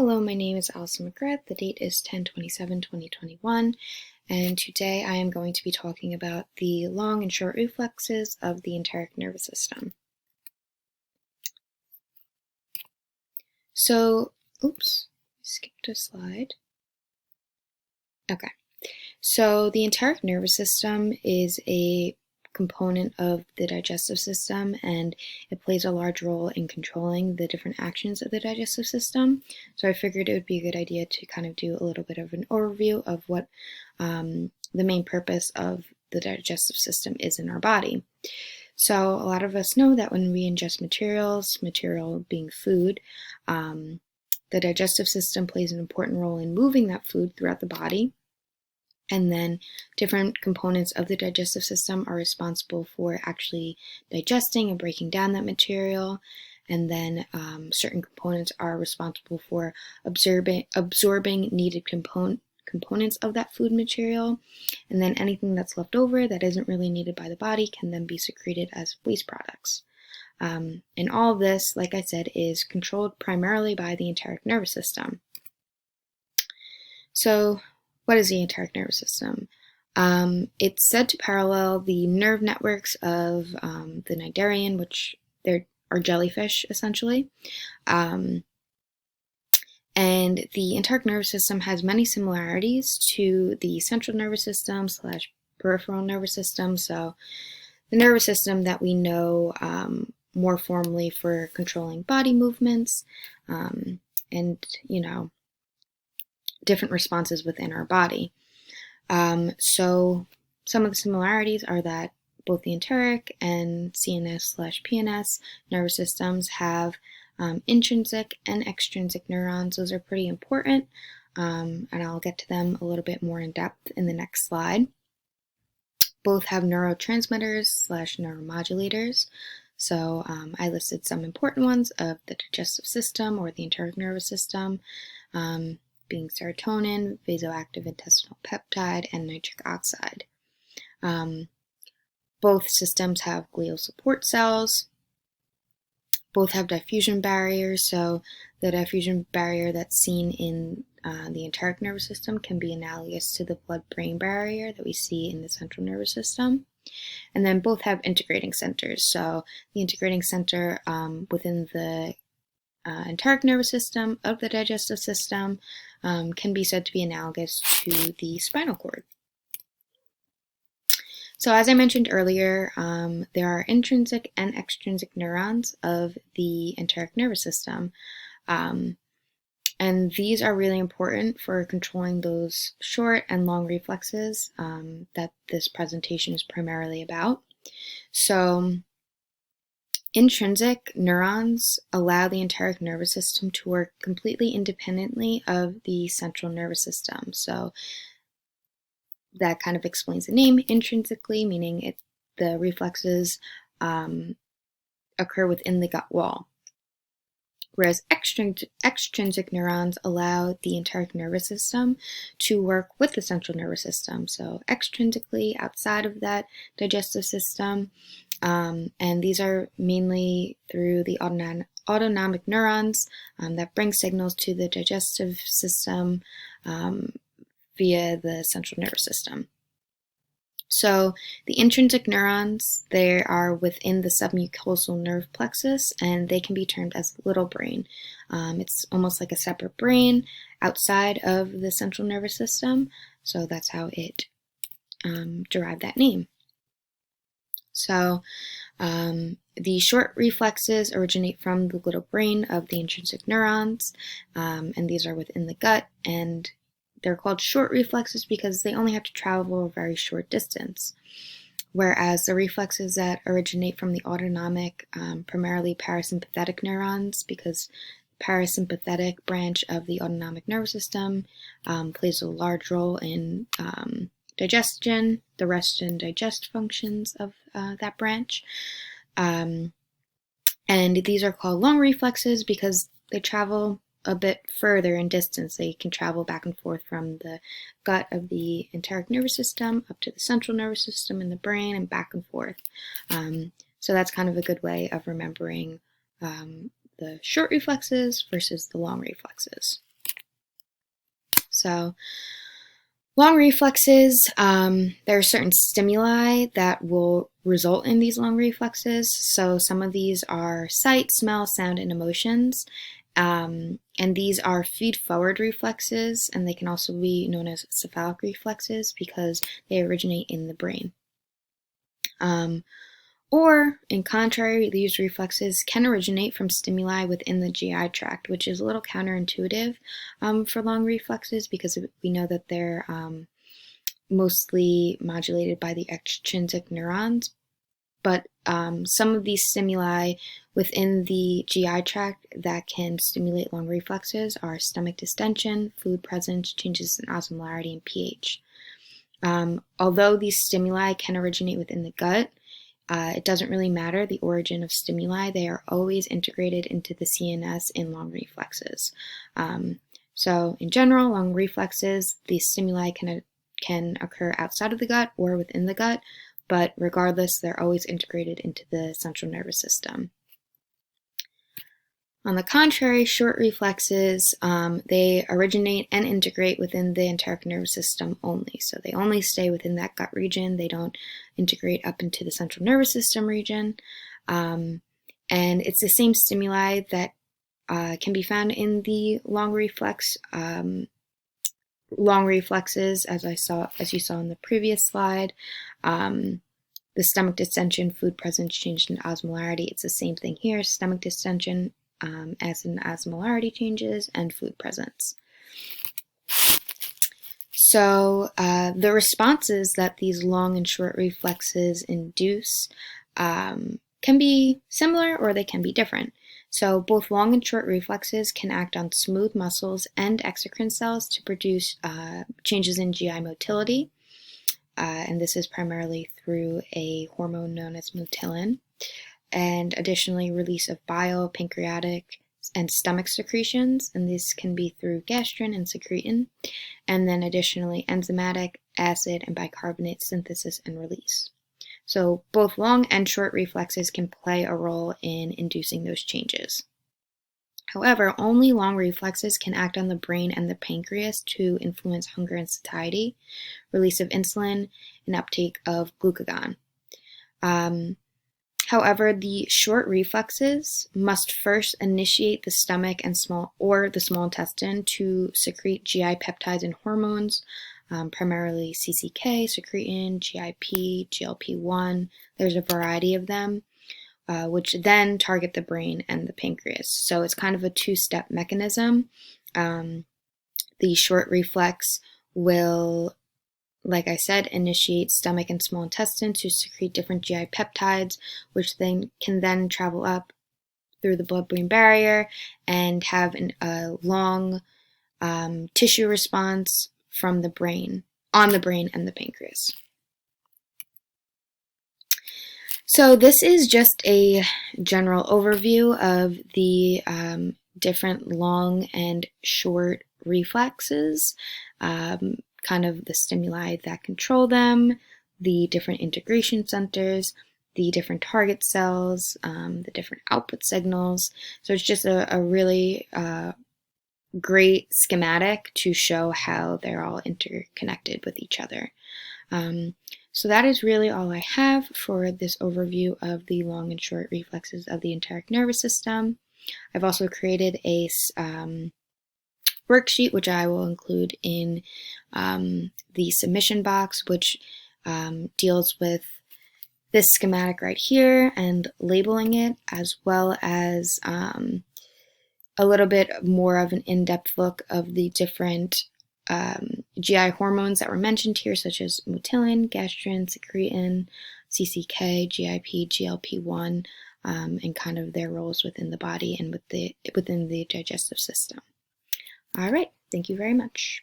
Hello, my name is Allison McGrath. The date is 10/27/2021, and today I am going to be talking about the long and short reflexes of the enteric nervous system. So, skipped a slide. Okay, so the enteric nervous system is a component of the digestive system, and it plays a large role in controlling the different actions of the digestive system. So I figured it would be a good idea to kind of do a little bit of an overview of what the main purpose of the digestive system is in our body. So a lot of us know that when we ingest material being food, the digestive system plays an important role in moving that food throughout the body. And then different components of the digestive system are responsible for actually digesting and breaking down that material. And then certain components are responsible for absorbing needed components of that food material. And then anything that's left over that isn't really needed by the body can then be secreted as waste products. And all of this, like I said, is controlled primarily by the enteric nervous system. So, what is the enteric nervous system? It's said to parallel the nerve networks of the cnidarian, which are jellyfish, essentially. And the enteric nervous system has many similarities to the central nervous system / peripheral nervous system. So the nervous system that we know more formally for controlling body movements and, different responses within our body. So some of the similarities are that both the enteric and CNS / PNS nervous systems have intrinsic and extrinsic neurons. Those are pretty important, and I'll get to them a little bit more in depth in the next slide. Both have neurotransmitters / neuromodulators. So I listed some important ones of the digestive system or the enteric nervous system, being serotonin, vasoactive intestinal peptide, and nitric oxide. Both systems have glial support cells. Both have diffusion barriers, so the diffusion barrier that's seen in the enteric nervous system can be analogous to the blood-brain barrier that we see in the central nervous system. And then both have integrating centers. So the integrating center within the enteric nervous system of the digestive system can be said to be analogous to the spinal cord. So as I mentioned earlier, there are intrinsic and extrinsic neurons of the enteric nervous system. And these are really important for controlling those short and long reflexes that this presentation is primarily about. So intrinsic neurons allow the enteric nervous system to work completely independently of the central nervous system. So that kind of explains the name, intrinsically, meaning the reflexes occur within the gut wall. Whereas extrinsic neurons allow the enteric nervous system to work with the central nervous system. So extrinsically, outside of that digestive system, and these are mainly through the autonomic neurons that bring signals to the digestive system via the central nervous system. So the intrinsic neurons, they are within the submucosal nerve plexus, and they can be termed as little brain. It's almost like a separate brain outside of the central nervous system, so that's how it derived that name. So the short reflexes originate from the little brain of the intrinsic neurons, and these are within the gut, and they're called short reflexes because they only have to travel a very short distance. Whereas the reflexes that originate from the autonomic, primarily parasympathetic neurons, because the parasympathetic branch of the autonomic nervous system plays a large role in digestion, the rest and digest functions of that branch. And these are called long reflexes because they travel a bit further in distance. They can travel back and forth from the gut of the enteric nervous system up to the central nervous system in the brain and back and forth. So that's kind of a good way of remembering the short reflexes versus the long reflexes. So long reflexes, there are certain stimuli that will result in these long reflexes. So some of these are sight, smell, sound, and emotions. And these are feed-forward reflexes, and they can also be known as cephalic reflexes because they originate in the brain. Or, in contrary, these reflexes can originate from stimuli within the GI tract, which is a little counterintuitive for long reflexes because we know that they're mostly modulated by the extrinsic neurons. But some of these stimuli within the GI tract that can stimulate long reflexes are stomach distension, food presence, changes in osmolarity, and pH. Although these stimuli can originate within the gut, it doesn't really matter the origin of stimuli. They are always integrated into the CNS in long reflexes. So in general, long reflexes, these stimuli can occur outside of the gut or within the gut, but regardless, they're always integrated into the central nervous system. On the contrary, short reflexes, they originate and integrate within the enteric nervous system only. So they only stay within that gut region. They don't integrate up into the central nervous system region. And it's the same stimuli that can be found in the long reflexes, as you saw in the previous slide. The stomach distension, food presence, change in osmolarity. It's the same thing here. Stomach distension, as in osmolarity changes, and food presence. So the responses that these long and short reflexes induce can be similar or they can be different. So both long and short reflexes can act on smooth muscles and exocrine cells to produce changes in GI motility. And this is primarily through a hormone known as motilin. And additionally, release of bile, pancreatic, and stomach secretions, and these can be through gastrin and secretin, and then additionally enzymatic, acid, and bicarbonate synthesis and release. So both long and short reflexes can play a role in inducing those changes. However, only long reflexes can act on the brain and the pancreas to influence hunger and satiety, release of insulin, and uptake of glucagon. However, the short reflexes must first initiate the stomach and small intestine to secrete GI peptides and hormones, primarily CCK, secretin, GIP, GLP-1. There's a variety of them, which then target the brain and the pancreas. So it's kind of a two-step mechanism. The short reflex will, like I said, initiate stomach and small intestine to secrete different GI peptides, which then can travel up through the blood-brain barrier and have a long tissue response from the brain, on the brain and the pancreas. So this is just a general overview of the different long and short reflexes. Kind of the stimuli that control them, the different integration centers, the different target cells, the different output signals. So it's just a really great schematic to show how they're all interconnected with each other. So that is really all I have for this overview of the long and short reflexes of the enteric nervous system. I've also created a worksheet, which I will include in the submission box, which deals with this schematic right here and labeling it, as well as a little bit more of an in-depth look of the different GI hormones that were mentioned here, such as motilin, gastrin, secretin, CCK, GIP, GLP-1, and kind of their roles within the body and within the digestive system. All right, thank you very much.